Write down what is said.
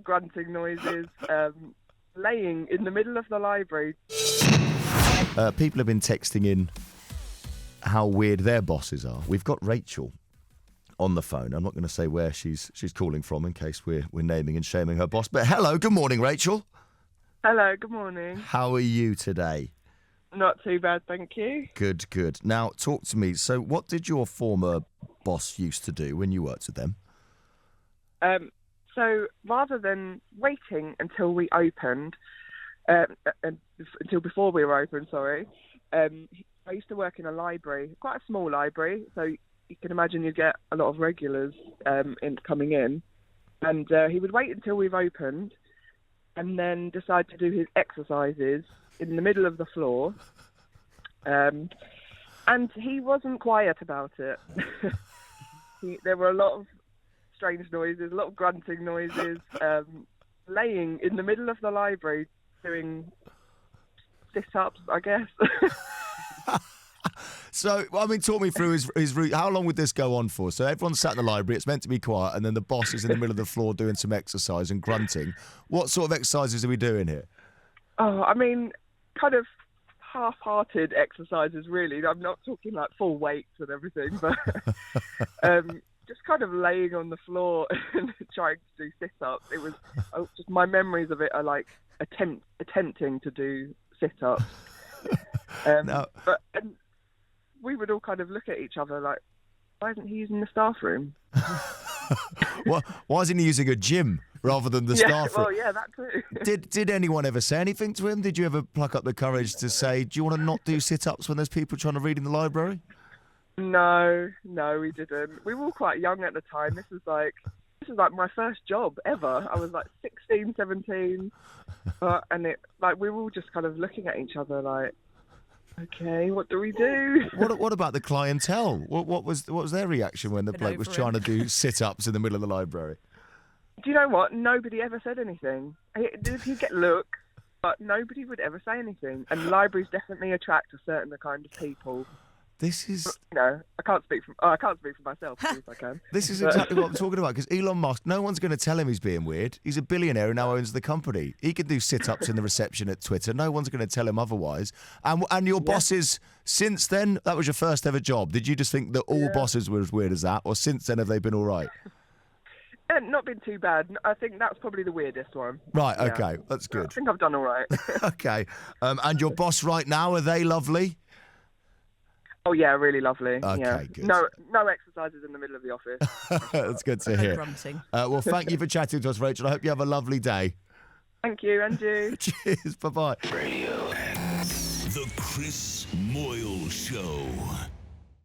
grunting noises, laying in the middle of the library. People have been texting in how weird their bosses are. We've got Rachel on the phone. I'm not going to say where she's calling from in case we're naming and shaming her boss. But hello, good morning, Rachel. Hello, good morning. How are you today? Not too bad, thank you. Good, good. Now, talk to me. So what did your former boss used to do when you worked with them? So rather than waiting until we opened, until before we were open, I used to work in a library, quite a small library, so you can imagine you get a lot of regulars coming in. And he would wait until we've opened and then decide to do his exercises in the middle of the floor. And he wasn't quiet about it. There were a lot of strange noises, a lot of grunting noises, laying in the middle of the library doing sit-ups, I guess. So, I mean, talk me through his route. How long would this go on for? So everyone's sat in the library, it's meant to be quiet, and then the boss is in the middle of the floor doing some exercise and grunting. What sort of exercises are we doing here? Oh, I mean, kind of half-hearted exercises, really. I'm not talking like full weights and everything, but just kind of laying on the floor and trying to do sit-ups. It was just my memories of it are like attempting to do sit-ups. But we would all kind of look at each other like, why isn't he using the staff room? Why isn't he using a gym rather than the staff room? Well, yeah, that too. Did anyone ever say anything to him? Did you ever pluck up the courage to say, do you want to not do sit-ups when there's people trying to read in the library? No, we didn't. We were all quite young at the time. This was like my first job ever. I was like 16, 17. And we were all just kind of looking at each other like, okay, what do we do? What about the clientele? What was their reaction when the bloke was trying to do sit-ups in the middle of the library? Do you know what? Nobody ever said anything. You get looks, but nobody would ever say anything. And libraries definitely attract a certain kind of people. This is... I can't speak for myself, at least I can. This is exactly what I'm talking about, because Elon Musk, no one's going to tell him he's being weird. He's a billionaire who now owns the company. He can do sit-ups in the reception at Twitter. No one's going to tell him otherwise. And your bosses, since then, that was your first ever job. Did you just think that all bosses were as weird as that, or since then have they been all right? Not been too bad. I think that's probably the weirdest one. Right, okay, that's good. I think I've done all right. Okay. And your boss right now, are they lovely? Oh, yeah, really lovely. Okay, yeah. good. No exercises in the middle of the office. That's good to hear. Well, thank you for chatting to us, Rachel. I hope you have a lovely day. Thank you, and you. Cheers, bye-bye. Radio. The Chris Moyles Show.